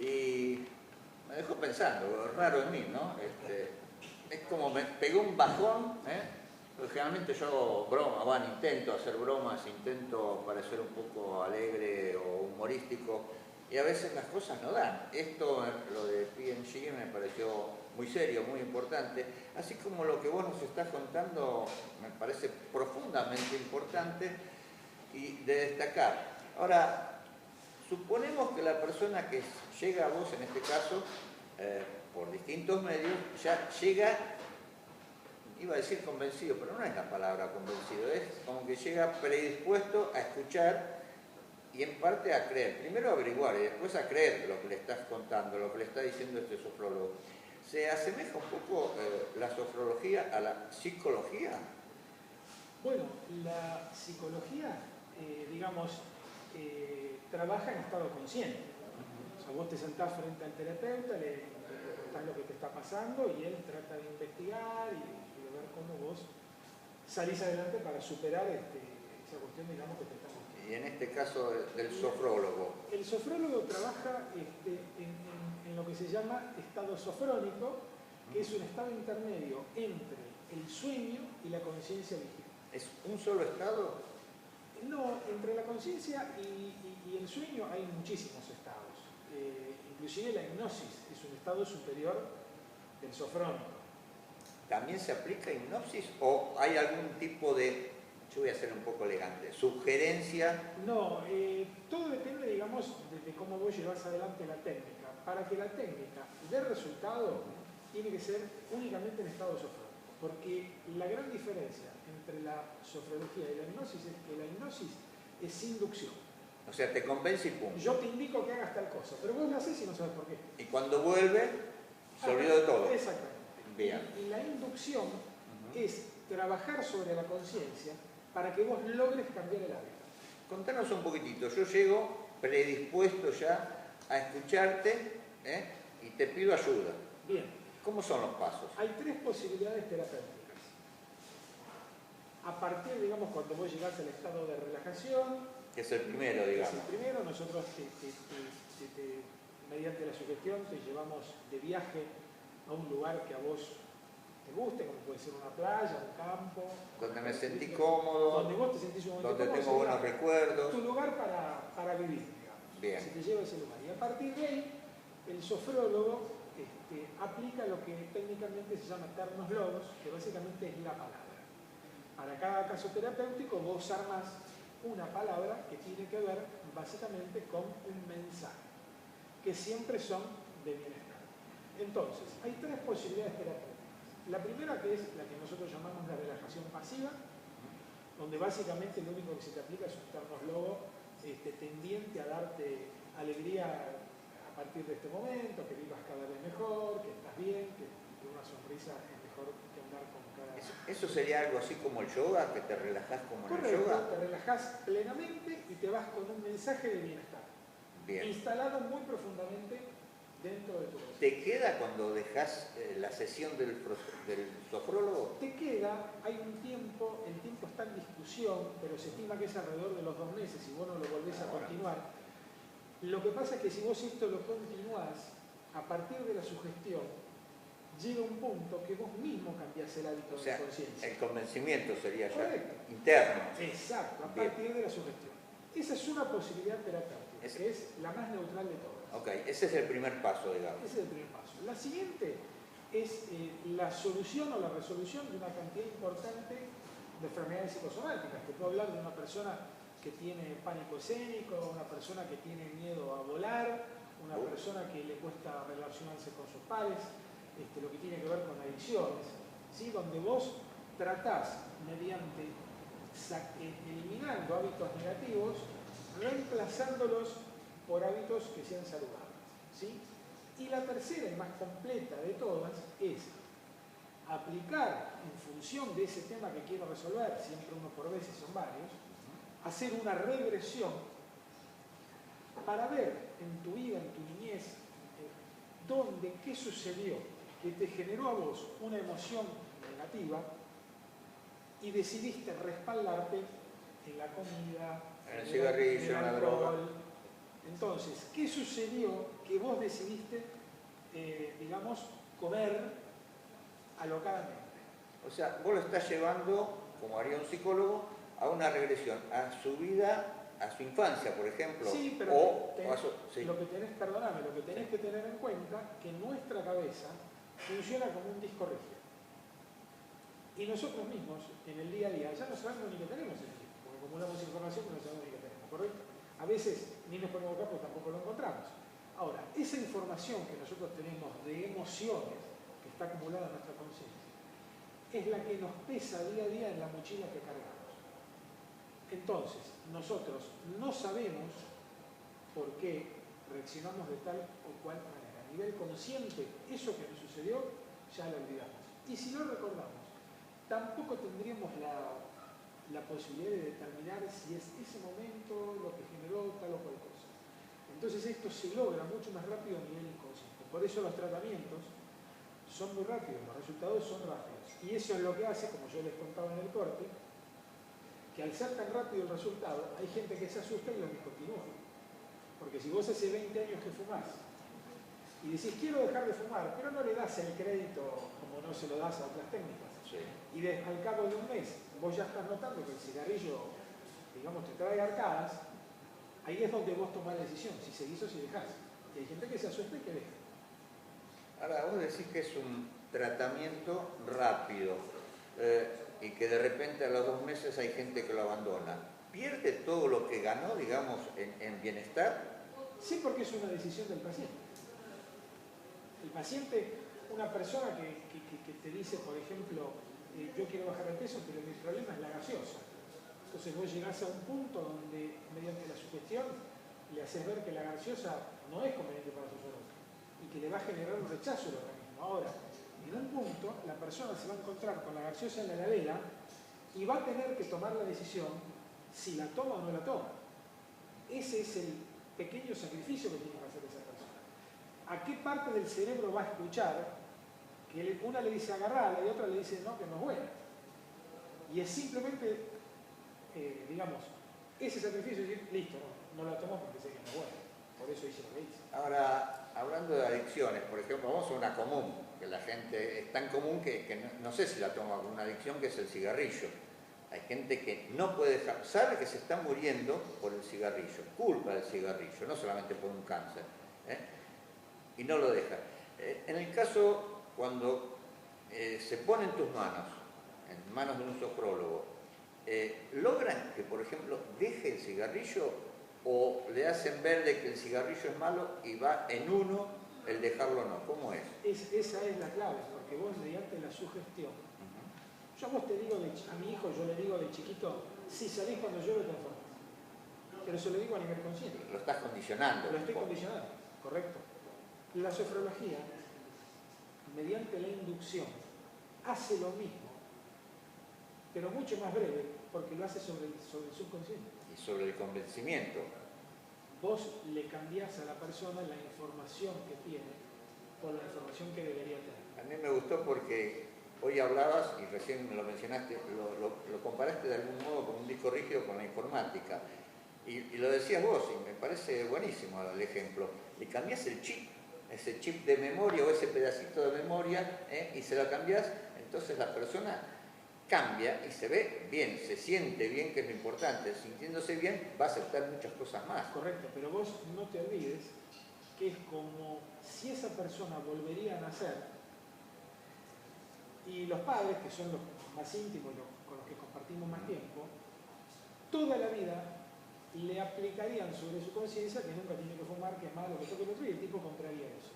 Y me dejó pensando, raro en mí, ¿no? Es como me pegó un bajón, porque generalmente yo hago bromas, bueno, intento hacer bromas, intento parecer un poco alegre o humorístico, y a veces las cosas no dan. Esto, lo de P&G, me pareció muy serio, muy importante, así como lo que vos nos estás contando me parece profundamente importante y de destacar. Ahora, suponemos que la persona que llega a vos, en este caso, por distintos medios, ya llega, iba a decir convencido, pero no es la palabra convencido, es como que llega predispuesto a escuchar y en parte a creer. Primero a averiguar y después a creer lo que le estás contando, lo que le está diciendo este sofrólogo. ¿Se asemeja un poco la sofrología a la psicología? Bueno, la psicología, digamos, trabaja en estado consciente. O sea, vos te sentás frente al terapeuta, le contás lo que te está pasando y él trata de investigar y de ver cómo vos salís adelante para superar esa cuestión, digamos, que te está mostrando. Y en este caso del sofrólogo. El sofrólogo trabaja en lo que se llama estado sofrónico, que es un estado intermedio entre el sueño y la conciencia vigente. ¿Es un solo estado? No, entre la conciencia y el sueño hay muchísimos estados. Inclusive la hipnosis es un estado superior del sofrónico. ¿También se aplica hipnosis o hay algún tipo de, yo voy a ser un poco elegante, sugerencia? No, todo depende, digamos, de cómo vos llevas adelante la técnica. Para que la técnica dé resultado, tiene que ser únicamente en estado sofrónico. Porque la gran diferencia entre la sofrología y la hipnosis es que la hipnosis es inducción. O sea, te convence y punto. Yo te indico que hagas tal cosa, pero vos lo haces y no sabes por qué. Y cuando vuelve, se olvidó de todo. Exactamente. Bien. Y la inducción es trabajar sobre la conciencia para que vos logres cambiar el hábito. Contanos un poquitito. Yo llego predispuesto ya a escucharte y te pido ayuda. Bien. ¿Cómo son los pasos? Hay tres posibilidades terapéuticas. A partir, digamos, cuando vos llegás al estado de relajación, Que es el primero, digamos. Es el primero, nosotros mediante la sugestión te llevamos de viaje a un lugar que a vos te guste, como puede ser una playa, un campo. Donde me sentí cómodo, donde vos te sentís un momento donde cómodo, tengo buenos recuerdos. Tu lugar para vivir, digamos. Bien. Se te lleva a ese lugar. Y a partir de ahí, el sofrólogo aplica lo que técnicamente se llama ternos logos, que básicamente es la palabra. Para cada caso terapéutico vos armas una palabra que tiene que ver básicamente con un mensaje, que siempre son de bienestar. Entonces, hay tres posibilidades terapéuticas. La primera, que es la que nosotros llamamos la relajación pasiva, donde básicamente lo único que se te aplica es un ternos logo tendiente a darte alegría a partir de este momento, que vivas cada vez mejor, que estás bien, que una sonrisa es mejor que andar con cada... ¿Eso sería algo así como el yoga, que te relajás como en Correcto, el yoga? te relajás plenamente y te vas con un mensaje de bienestar. Bien. Instalado muy profundamente dentro de tu vida. ¿Te queda cuando dejas la sesión del sofrólogo? Te queda, hay un tiempo, el tiempo está en discusión, pero se estima que es alrededor de los 2 meses y vos no lo volvés a continuar. Lo que pasa es que si vos esto lo continuás, a partir de la sugestión, llega un punto que vos mismo cambiás el hábito de conciencia. El convencimiento sería ya Correcto. interno. Exacto, a Bien. partir de la sugestión. Esa es una posibilidad terapéutica, que es la más neutral de todas. Ok, ese es el primer paso, digamos. Ese es el primer paso. La siguiente es la solución o la resolución de una cantidad importante de enfermedades psicosomáticas. Te puedo hablar de una persona que tiene pánico escénico, una persona que tiene miedo a volar, una persona que le cuesta relacionarse con sus pares, lo que tiene que ver con adicciones, ¿sí? Donde vos tratás, mediante eliminando hábitos negativos, reemplazándolos por hábitos que sean saludables, ¿sí? Y la tercera y más completa de todas es aplicar en función de ese tema que quiero resolver, siempre uno por vez y son varios, hacer una regresión para ver en tu vida, en tu niñez, dónde, qué sucedió que te generó a vos una emoción negativa y decidiste respaldarte en la comida, en el cigarrillo, en la droga. Entonces, ¿qué sucedió que vos decidiste, digamos, comer alocadamente. O sea, vos lo estás llevando, como haría un psicólogo, a una regresión, a su vida, a su infancia, por ejemplo. Sí, pero sí. lo que tenés que tener en cuenta que nuestra cabeza funciona como un disco rígido. Y nosotros mismos, en el día a día, ya no sabemos ni que tenemos el disco, porque acumulamos información que no sabemos ni que tenemos, ¿correcto? A veces ni nos ponemos acá porque tampoco lo encontramos. Ahora, esa información que nosotros tenemos de emociones, que está acumulada en nuestra conciencia, es la que nos pesa día a día en la mochila que cargamos. Entonces, nosotros no sabemos por qué reaccionamos de tal o cual manera. A nivel consciente, eso que nos sucedió, ya lo olvidamos. Y si no recordamos, tampoco tendríamos la posibilidad de determinar si es ese momento lo que generó tal o cual cosa. Entonces esto se logra mucho más rápido a nivel inconsciente. Por eso los tratamientos son muy rápidos, los resultados son rápidos. Y eso es lo que hace, como yo les contaba en el corte, que al ser tan rápido el resultado, hay gente que se asusta y lo discontinúa. Porque si vos hace 20 años que fumás y decís quiero dejar de fumar, pero no le das el crédito como no se lo das a otras técnicas, Sí. y al cabo de un mes vos ya estás notando que el cigarrillo, digamos, te trae arcadas, ahí es donde vos tomás la decisión, si seguís o si dejás. Y hay gente que se asusta y que deja. Ahora, vos decís que es un tratamiento rápido y que de repente a los 2 meses hay gente que lo abandona. ¿Pierde todo lo que ganó, digamos, en bienestar? Sí, porque es una decisión del paciente. El paciente, una persona que te dice, por ejemplo, yo quiero bajar de peso, pero mi problema es la gaseosa. Entonces vos llegás a un punto donde, mediante la sugestión, le haces ver que la gaseosa no es conveniente para su salud y que le va a generar un rechazo al organismo. Ahora, en un punto, la persona se va a encontrar con la gaseosa en la heladera y va a tener que tomar la decisión si la toma o no la toma. Ese es el pequeño sacrificio que tiene que hacer esa persona. ¿A qué parte del cerebro va a escuchar que una le dice agarrala y otra le dice no, que no es buena? Y es simplemente, digamos, ese sacrificio de decir, listo, no la tomo porque sé que no es buena. Por eso hice lo que hice. Ahora, hablando de adicciones, por ejemplo, vamos a una común, que la gente es tan común que no sé si la toma como una adicción, que es el cigarrillo. Hay gente que no puede dejar, sabe que se está muriendo por el cigarrillo, culpa del cigarrillo, no solamente por un cáncer, y no lo deja. En el caso, cuando se pone en tus manos, en manos de un sofrólogo, ¿logran que, por ejemplo, deje el cigarrillo o le hacen ver de que el cigarrillo es malo y va en uno el dejarlo o no? ¿Cómo es? Esa es la clave, porque vos mediante la sugestión, yo a vos te digo, a mi hijo yo le digo de chiquito, si salís cuando llueve te enfermas. Pero se lo digo a nivel consciente. Lo estás condicionando. Lo estoy condicionando, correcto. La sofrología, mediante la inducción, hace lo mismo, pero mucho más breve, porque lo hace sobre el subconsciente. Y sobre el convencimiento. Vos le cambiás a la persona la información que tiene por la información que debería tener. A mí me gustó porque hoy hablabas, y recién me lo mencionaste, lo comparaste de algún modo con un disco rígido con la informática. Y lo decías vos, y me parece buenísimo el ejemplo. Le cambiás el chip, ese chip de memoria o ese pedacito de memoria, y se lo cambiás, entonces la persona cambia y se ve bien, se siente bien, que es lo importante. Sintiéndose bien, va a aceptar muchas cosas más. Correcto, pero vos no te olvides que es como si esa persona volvería a nacer y los padres, que son los más íntimos, con los que compartimos más tiempo, toda la vida le aplicarían sobre su conciencia que nunca tiene que fumar, que es malo, que toque el otro, y el tipo compraría eso.